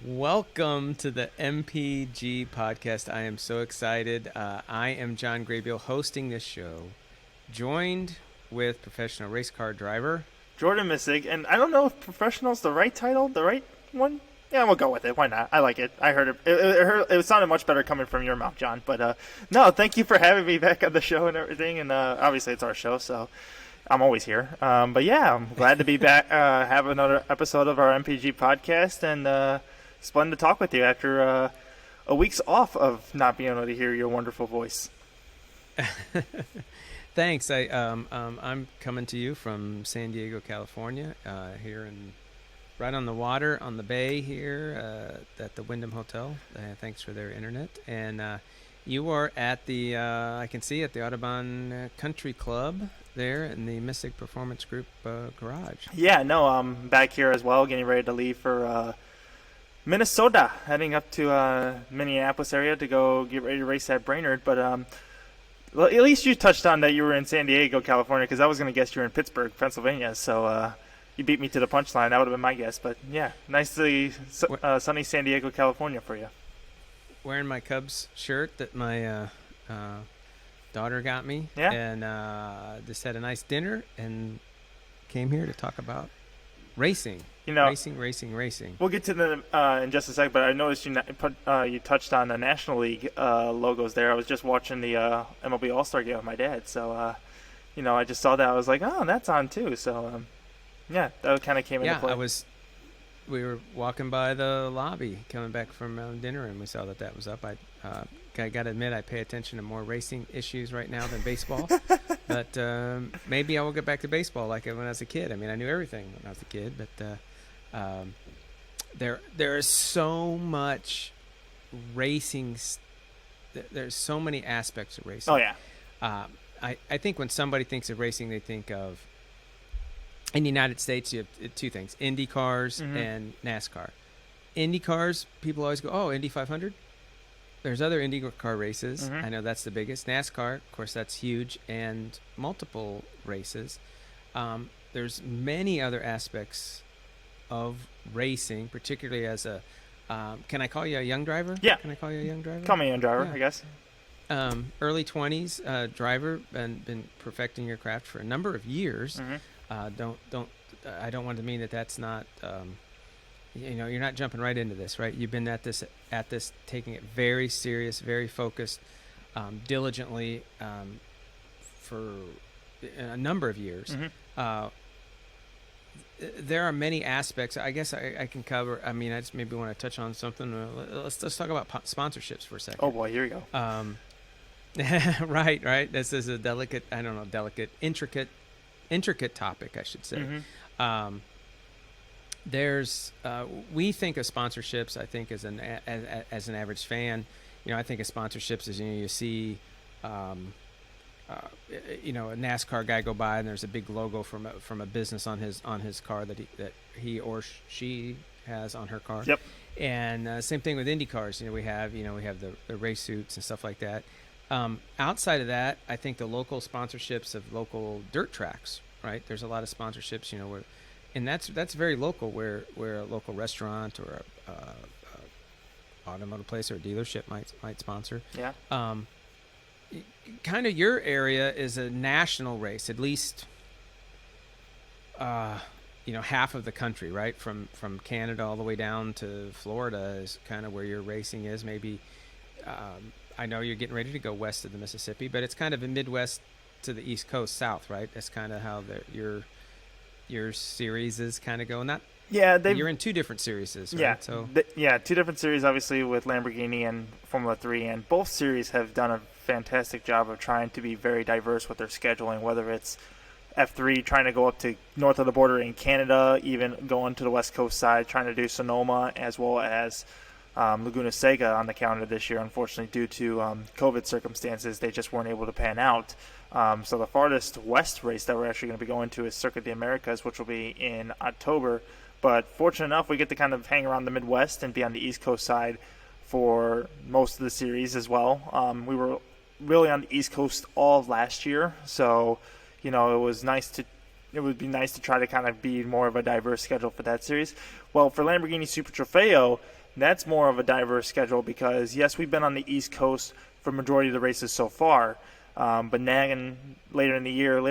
Welcome to the MPG podcast. I am so excited. I am John Graybill hosting this show, joined with professional race car driver Jordan Missig, and I don't know if professional's the right title, the right one. Yeah, we'll go with it. Why not? I like it. I heard it. It sounded much better coming from your mouth, John. But no, thank you for having me back on the show and everything. And obviously, it's our show, so I'm always here. But yeah, I'm glad to be back. Have another episode of our MPG podcast, and it's fun to talk with you after a week's off of not being able to hear your wonderful voice. Thanks. I'm coming to you from San Diego, California, here right on the water, on the bay here at the Wyndham Hotel. Thanks for their internet. And you are at the, I can see, at the Audubon Country Club there in the Mystic Performance Group garage. Yeah, no, I'm back here as well, getting ready to leave for Minnesota, heading up to Minneapolis area to go get ready to race at Brainerd. But well, at least you touched on that you were in San Diego, California, because I was going to guess you were in Pittsburgh, Pennsylvania. So you beat me to the punchline. That would have been my guess. But yeah, nicely sunny San Diego, California for you. Wearing my Cubs shirt that my daughter got me. Yeah. And just had a nice dinner and came here to talk about racing. Racing. We'll get to them in just a second, but I noticed you touched on the National League logos there. I was just watching the MLB All-Star game with my dad, so I just saw that. I was like, oh, that's on too. So yeah, that kind of came into play. We were walking by the lobby coming back from dinner, and we saw that was up. I got to admit, I pay attention to more racing issues right now than baseball. But maybe I will get back to baseball like when I was a kid. I mean, I knew everything when I was a kid, but there is so much racing. There's so many aspects of racing. Oh, yeah. I think when somebody thinks of racing, they think of, in the United States, you have two things, Indy cars and NASCAR. Indy cars, people always go, oh, Indy 500? There's other Indy car races. I know that's the biggest. NASCAR, of course, that's huge, and multiple races. There's many other aspects of racing, particularly as a can I call you a young driver? Yeah. Can I call you a young driver? Call me a young driver, I guess. Early 20s driver, and been perfecting your craft for a number of years. I don't want to mean that that's not you're not jumping right into this, right? You've been at this taking it very serious, very focused, diligently for a number of years. There are many aspects. I guess I can cover. I mean, I just maybe want to touch on something. Let's talk about sponsorships for a second. Oh boy, here we go. Right. This is a intricate topic, I should say. There's we think of sponsorships, I think, as an average fan, I think of sponsorships as you see a NASCAR guy go by and there's a big logo from a business on his car that he or she has on her car. Yep. And same thing with Indy cars. We have the race suits and stuff like that. Outside of that, I think the local sponsorships of local dirt tracks, right? There's a lot of sponsorships, where, and that's very local, where a local restaurant or a automotive place or a dealership might sponsor. Yeah. Kind of your area is a national race, at least. Half of the country, right? From Canada all the way down to Florida is kind of where your racing is. Maybe. I know you're getting ready to go west of the Mississippi, but it's kind of a Midwest to the East Coast south, right? That's kind of how your series is kind of going. You're in two different series, right? Yeah, so two different series, obviously, with Lamborghini and Formula 3, and both series have done a fantastic job of trying to be very diverse with their scheduling, whether it's F3 trying to go up to north of the border in Canada, even going to the West Coast side, trying to do Sonoma, as well as Laguna Seca on the calendar this year. Unfortunately, due to COVID circumstances, they just weren't able to pan out. So the farthest west race that we're actually going to be going to is Circuit of the Americas, which will be in October. But fortunate enough, we get to kind of hang around the Midwest and be on the East Coast side for most of the series as well. We were really on the East Coast all of last year, so it would be nice to try to kind of be more of a diverse schedule for that series. Well, for Lamborghini Super Trofeo, that's more of a diverse schedule because, yes, we've been on the East Coast for majority of the races so far, but now later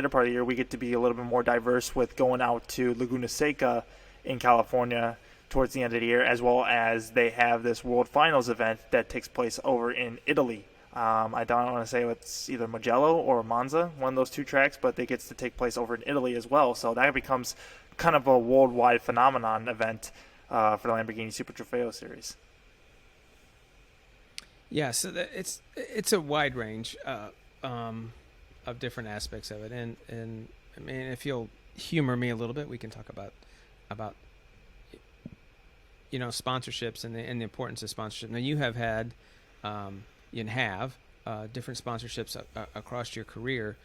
part of the year, we get to be a little bit more diverse with going out to Laguna Seca in California towards the end of the year, as well as they have this World Finals event that takes place over in Italy. I don't want to say it's either Mugello or Monza, one of those two tracks, but it gets to take place over in Italy as well. So that becomes kind of a worldwide phenomenon event for the Lamborghini Super Trofeo Series. Yeah, so it's a wide range of different aspects of it, and I mean, if you'll humor me a little bit, we can talk about sponsorships and the importance of sponsorship. Now, you have had different sponsorships across your career.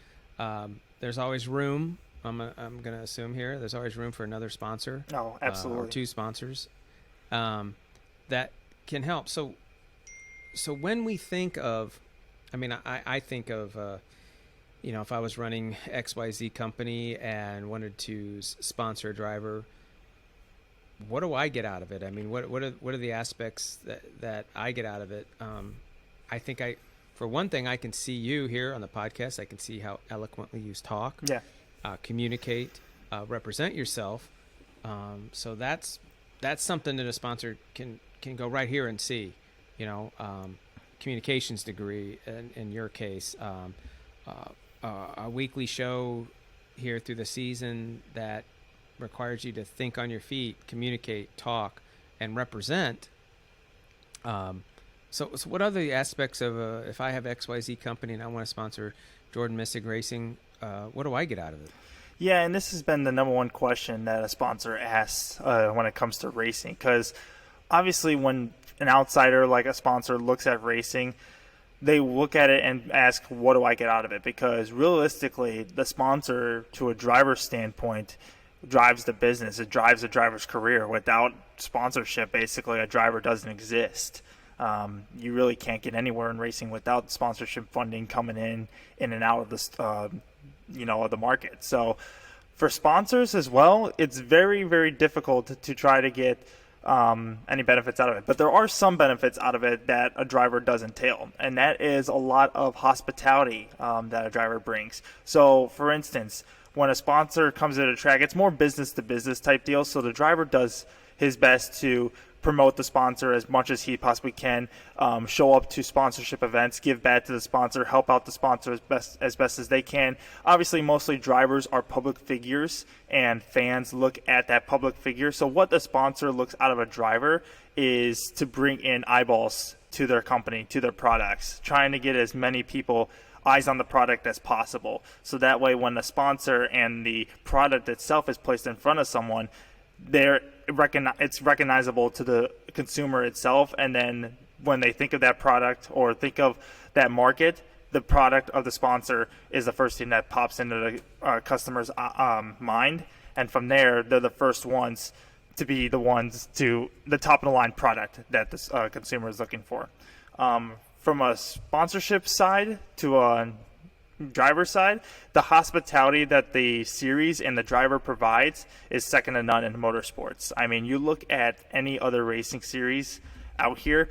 There's always room. I'm going to assume here. There's always room for another sponsor. Oh, absolutely. Or two sponsors that can help. So when we think of, I mean, I think of, if I was running XYZ company and wanted to sponsor a driver, what do I get out of it? I mean, what are the aspects that I get out of it? I think for one thing, I can see you here on the podcast. I can see how eloquently you talk, communicate, represent yourself. So that's something that a sponsor can go right here and see. Communications degree in your case, a weekly show here through the season that requires you to think on your feet, communicate, talk, and represent. So what are the aspects of if I have XYZ company and I want to sponsor Jordan Missig Racing, what do I get out of it? Yeah, and this has been the number one question that a sponsor asks when it comes to racing, because obviously when an outsider like a sponsor looks at racing, they look at it and ask, what do I get out of it? Because realistically, the sponsor, to a driver's standpoint, drives the business. It drives the driver's career. Without sponsorship, basically, a driver doesn't exist. You really can't get anywhere in racing without sponsorship funding coming in and out of of the market. So for sponsors as well, it's very, very difficult to try to get any benefits out of it. But there are some benefits out of it that a driver does entail, and that is a lot of hospitality that a driver brings. So, for instance, when a sponsor comes at a track, it's more business-to-business type deal, so the driver does his best to promote the sponsor as much as he possibly can, show up to sponsorship events, give back to the sponsor, help out the sponsor as best as they can. Obviously, mostly drivers are public figures, and fans look at that public figure. So what the sponsor looks out of a driver is to bring in eyeballs to their company, to their products, trying to get as many people eyes on the product as possible. So that way, when the sponsor and the product itself is placed in front of someone, it's recognizable to the consumer itself, and then when they think of that product or think of that market, the product of the sponsor is the first thing that pops into the customer's mind, and from there, they're the first ones to be the ones to the top of the line product that the consumer is looking for. From a sponsorship side to a driver side, the hospitality that the series and the driver provides is second to none in motorsports. I mean, you look at any other racing series out here,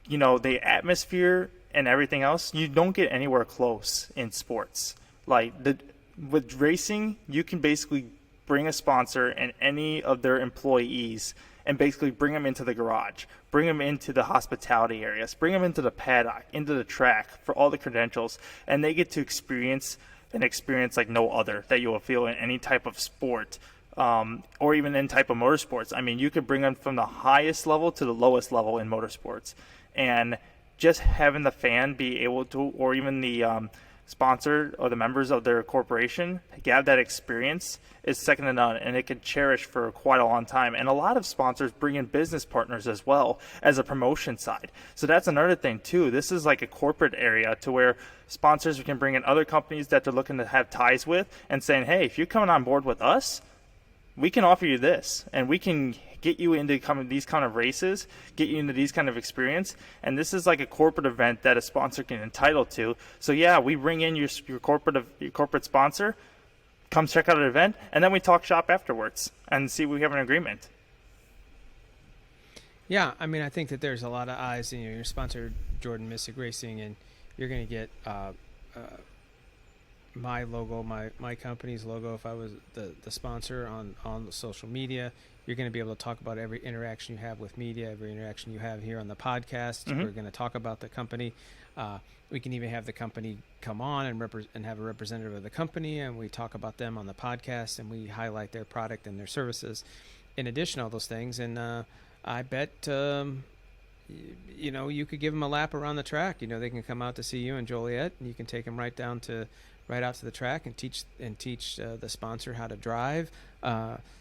the atmosphere and everything else, you don't get anywhere close in sports. With racing, you can basically bring a sponsor and any of their employees and basically bring them into the garage, bring them into the hospitality areas, bring them into the paddock, into the track for all the credentials, and they get to experience an experience like no other that you will feel in any type of sport, or even in type of motorsports. I mean, you could bring them from the highest level to the lowest level in motorsports, and just having the fan be able to, or even the sponsor or the members of their corporation have that experience is second to none, and it can cherish for quite a long time. And a lot of sponsors bring in business partners as well as a promotion side. So that's another thing too. This is like a corporate area to where sponsors can bring in other companies that they're looking to have ties with and saying, hey, if you're coming on board with us, we can offer you this, and we can get you into these kind of races, get you into these kind of experience. And this is like a corporate event that a sponsor can entitle to. So yeah, we bring in your corporate sponsor, come check out an event, and then we talk shop afterwards and see if we have an agreement. Yeah, I mean, I think that there's a lot of eyes. You know, you're sponsored Jordan Missick Racing, and you're going to get my logo, my company's logo. If I was the sponsor on the social media, you're going to be able to talk about every interaction you have with media, every interaction you have here on the podcast. Mm-hmm. We're going to talk about the company. We can even have the company come on and have a representative of the company, and we talk about them on the podcast, and we highlight their product and their services. In addition to all those things, and I bet you know, you could give them a lap around the track. You know, they can come out to see you in Joliet, and you can take them right out to the track and teach the sponsor how to drive,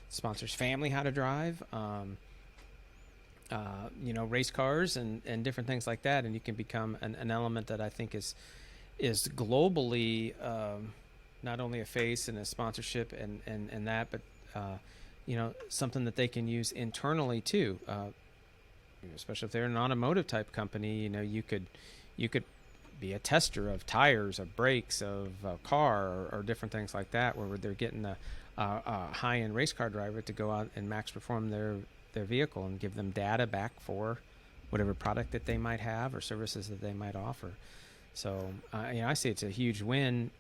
sponsor's family how to drive, you know, race cars and different things like that. And you can become an element that I think is globally not only a face and a sponsorship and that, but you know, something that they can use internally too. You know, especially if they're an automotive type company, you know, you could be a tester of tires, of brakes, of a car, or different things like that, where they're getting a high-end race car driver to go out and max perform their vehicle and give them data back for whatever product that they might have or services that they might offer. So, you know, I say it's a huge win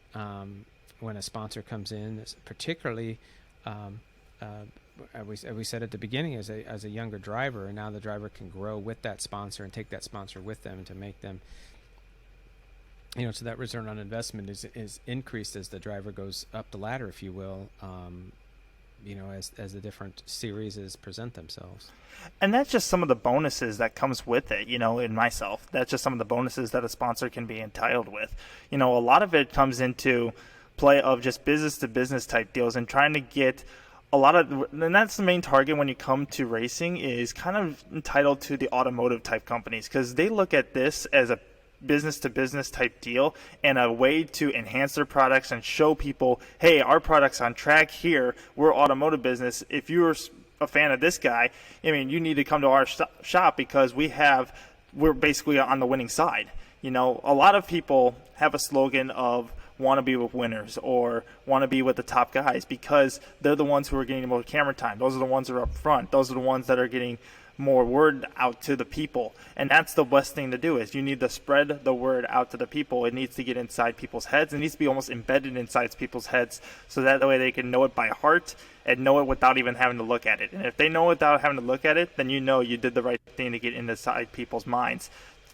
when a sponsor comes in, particularly. We said at the beginning, as a younger driver, and now the driver can grow with that sponsor and take that sponsor with them to make them, you know, so that return on investment is increased as the driver goes up the ladder, if you will, you know, as the different series present themselves. And that's just some of the bonuses that comes with it, you know, in myself. That's just some of the bonuses that a sponsor can be entitled with. You know, a lot of it comes into play of just business to business type deals and trying to get a lot of, and that's the main target when you come to racing, is kind of entitled to the automotive type companies, because they look at this as a business to business type deal and a way to enhance their products and show people, hey, our product's on track here. We're automotive business. If you're a fan of this guy, I mean, you need to come to our shop because we're basically on the winning side. You know, a lot of people have a slogan of want to be with winners or want to be with the top guys because they're the ones who are getting the most camera time. Those are the ones that are up front. Those are the ones that are getting more word out to the people. And that's the best thing to do, is you need to spread the word out to the people. It needs to get inside people's heads. It needs to be almost embedded inside people's heads, so that way they can know it by heart and know it without even having to look at it. And if they know it without having to look at it, then you know you did the right thing to get inside people's minds,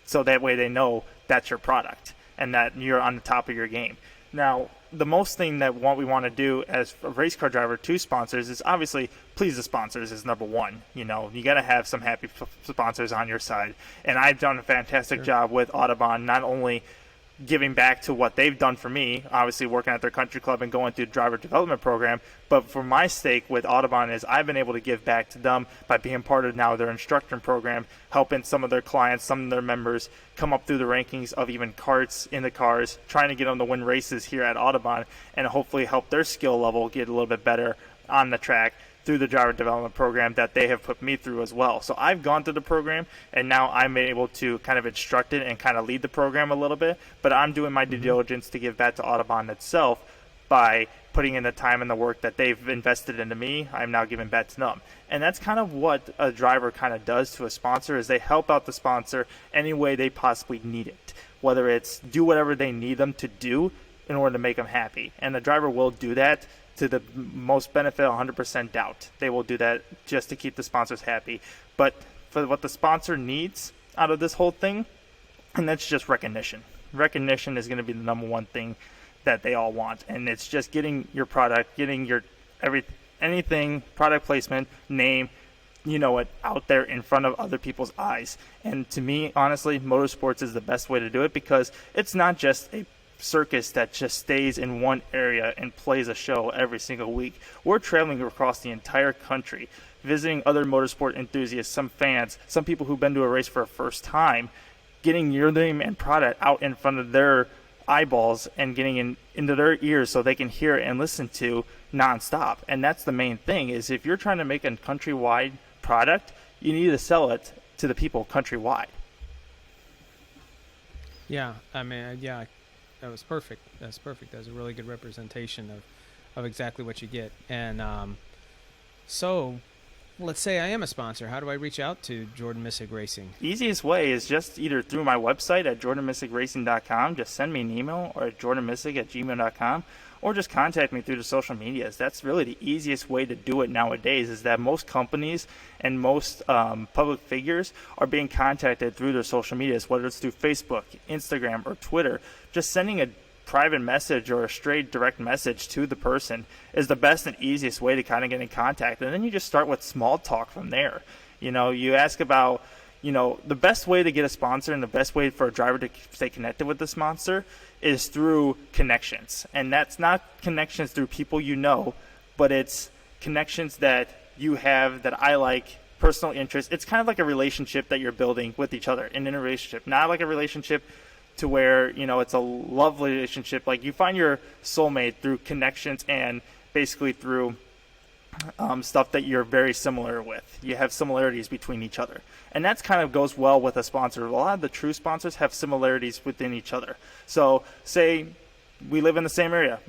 so that way they know that's your product and that you're on the top of your game. Now, the most thing that what we want to do as a race car driver to sponsors is obviously please the sponsors is number one. You know, you got to have some happy sponsors on your side. And I've done a fantastic job with Audubon, not only giving back to what they've done for me, obviously working at their country club and going through the driver development program, but for my stake with Audubon is I've been able to give back to them by being part of now their instructor program, helping some of their clients, some of their members come up through the rankings of even karts in the cars, trying to get them to win races here at Audubon and hopefully help their skill level get a little bit better on the track through the driver development program that they have put me through as well. So I've gone through the program, and now I'm able to kind of instruct it and kind of lead the program a little bit, but I'm doing my due diligence to give back to Audubon itself by putting in the time and the work that they've invested into me. I'm now giving back to them. And that's kind of what a driver kind of does to a sponsor, is they help out the sponsor any way they possibly need it, whether it's do whatever they need them to do in order to make them happy. And the driver will do that to the most benefit, 100% doubt. They will do that just to keep the sponsors happy. But for what the sponsor needs out of this whole thing, and that's just recognition. Recognition is going to be the number one thing that they all want. And it's just getting your product, getting your anything, product placement, name, you know it, out there in front of other people's eyes. And to me, honestly, motorsports is the best way to do it, because it's not just a circus that just stays in one area and plays a show every single week. We're traveling across the entire country, visiting other motorsport enthusiasts, some fans, some people who've been to a race for a first time, getting your name and product out in front of their eyeballs and getting into their ears so they can hear and listen to nonstop. And that's the main thing, is if you're trying to make a countrywide product, you need to sell it to the people countrywide. Yeah, I mean, yeah, that was perfect. That's perfect. That's a really good representation of exactly what you get. And so let's say I am a sponsor. How do I reach out to Jordan Missig Racing? Easiest way is just either through my website at jordanmissigracing.com, just send me an email, or at jordanmissig@gmail.com, or just contact me through the social medias. That's really the easiest way to do it nowadays, is that most companies and most public figures are being contacted through their social medias, whether it's through Facebook, Instagram, or Twitter. Just sending a private message or a straight direct message to the person is the best and easiest way to kind of get in contact. And then you just start with small talk from there. You ask about, the best way to get a sponsor and the best way for a driver to stay connected with the sponsor is through connections. And that's not connections through people but it's connections that you have that I like, personal interest. It's kind of like a relationship that you're building with each other in a relationship, not like a relationship to where, it's a love relationship. Like, you find your soulmate through connections and basically through stuff that you're very similar with. You have similarities between each other. And that's kind of goes well with a sponsor. A lot of the true sponsors have similarities within each other. So say we live in the same area.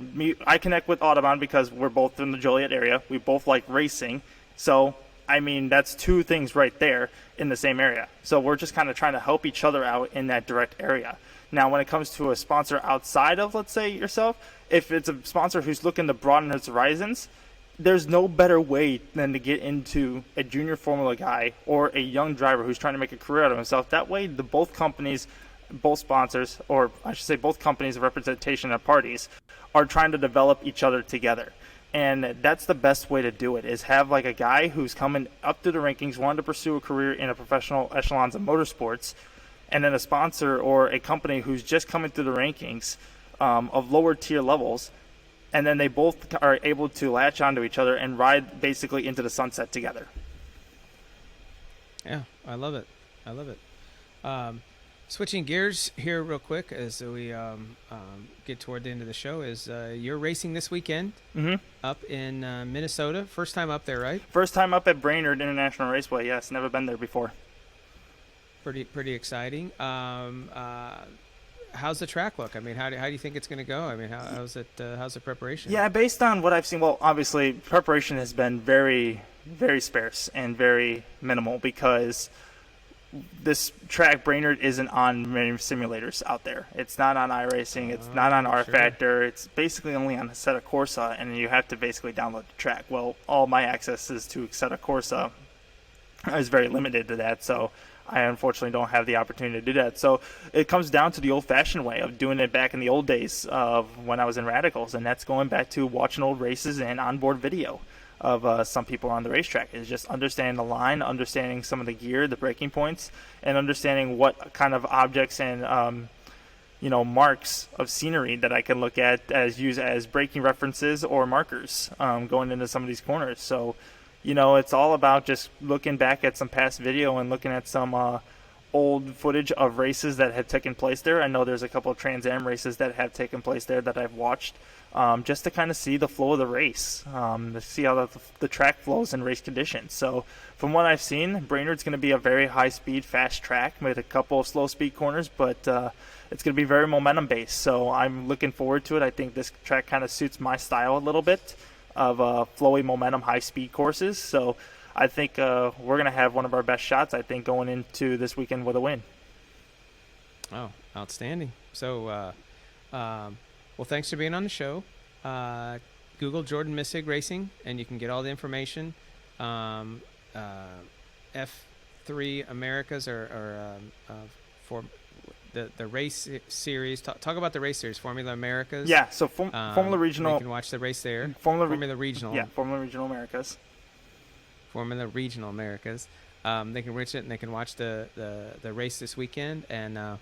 I connect with Audubon because we're both in the Joliet area. We both like racing. So, that's two things right there in the same area. So we're just kind of trying to help each other out in that direct area. Now, when it comes to a sponsor outside of, let's say, yourself, if it's a sponsor who's looking to broaden his horizons, there's no better way than to get into a junior formula guy or a young driver who's trying to make a career out of himself. That way, both companies, both sponsors, or I should say both companies of representation of parties, are trying to develop each other together. And that's the best way to do it, is have like a guy who's coming up through the rankings, wanting to pursue a career in a professional echelons of motorsports, and then a sponsor or a company who's just coming through the rankings of lower tier levels, and then they both are able to latch onto each other and ride basically into the sunset together. Yeah, I love it. Switching gears here real quick as we get toward the end of the show, is you're racing this weekend up in Minnesota. First time up there, right? First time up at Brainerd International Raceway, yes. Never been there before. Pretty exciting. How's the track look? How do you think it's going to go? How's the preparation? Yeah, based on what I've seen, well, obviously preparation has been very, very sparse and very minimal, because this track, Brainerd, isn't on many simulators out there. It's not on iRacing. It's not on R Factor. It's basically only on Assetto Corsa, and you have to basically download the track. Well, all my access is to Assetto Corsa is very limited to that, so I unfortunately don't have the opportunity to do that. So it comes down to the old-fashioned way of doing it back in the old days of when I was in Radicals, and that's going back to watching old races and onboard video of some people on the racetrack. Is just understanding the line, understanding some of the gear, the braking points, and understanding what kind of objects and marks of scenery that I can look at use as braking references or markers going into some of these corners. So it's all about just looking back at some past video and looking at some old footage of races that have taken place there. I know there's a couple of Trans Am races that have taken place there that I've watched, just to kind of see the flow of the race, to see how the track flows in race conditions. So from what I've seen, Brainerd's going to be a very high-speed, fast track with a couple of slow-speed corners, but it's going to be very momentum-based. So I'm looking forward to it. I think this track kind of suits my style a little bit of flowy momentum, high-speed courses. So I think we're going to have one of our best shots, I think, going into this weekend with a win. Oh, outstanding. So, well, thanks for being on the show. Google Jordan Missig Racing, and you can get all the information. F3 Americas or for the race series. Talk about the race series, Formula Americas. Yeah, so Formula Regional. You can watch the race there. Formula Regional. Yeah, Formula Regional Americas. Formula Regional Americas. They can reach it and they can watch the race this weekend, and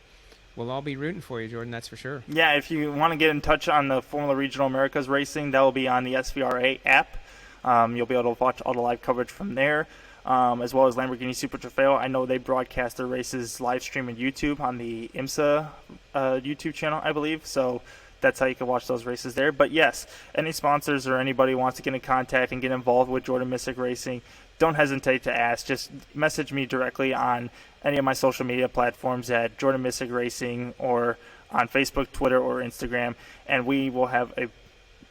we'll all be rooting for you, Jordan. That's for sure. Yeah, if you want to get in touch on the Formula Regional Americas racing, that will be on the SVRA app. You'll be able to watch all the live coverage from there, as well as Lamborghini Super Trofeo. I know they broadcast their races live stream on YouTube on the IMSA YouTube channel, I believe. So that's how you can watch those races there. But yes, any sponsors or anybody who wants to get in contact and get involved with Jordan Missig Racing, don't hesitate to ask. Just message me directly on any of my social media platforms at Jordan Missig Racing, or on Facebook, Twitter, or Instagram, and we will have a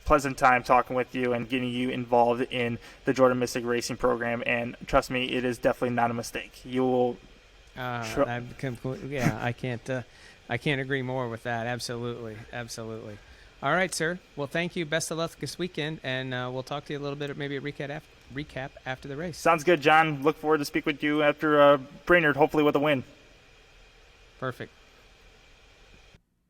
pleasant time talking with you and getting you involved in the Jordan Mystic Racing program. And trust me, it is definitely not a mistake. You will. I can't agree more with that. Absolutely. All right, sir. Well, thank you. Best of luck this weekend, and we'll talk to you a little bit, maybe a recap after the race. Sounds good, John. Look forward to speak with you after Brainerd, hopefully with a win. Perfect.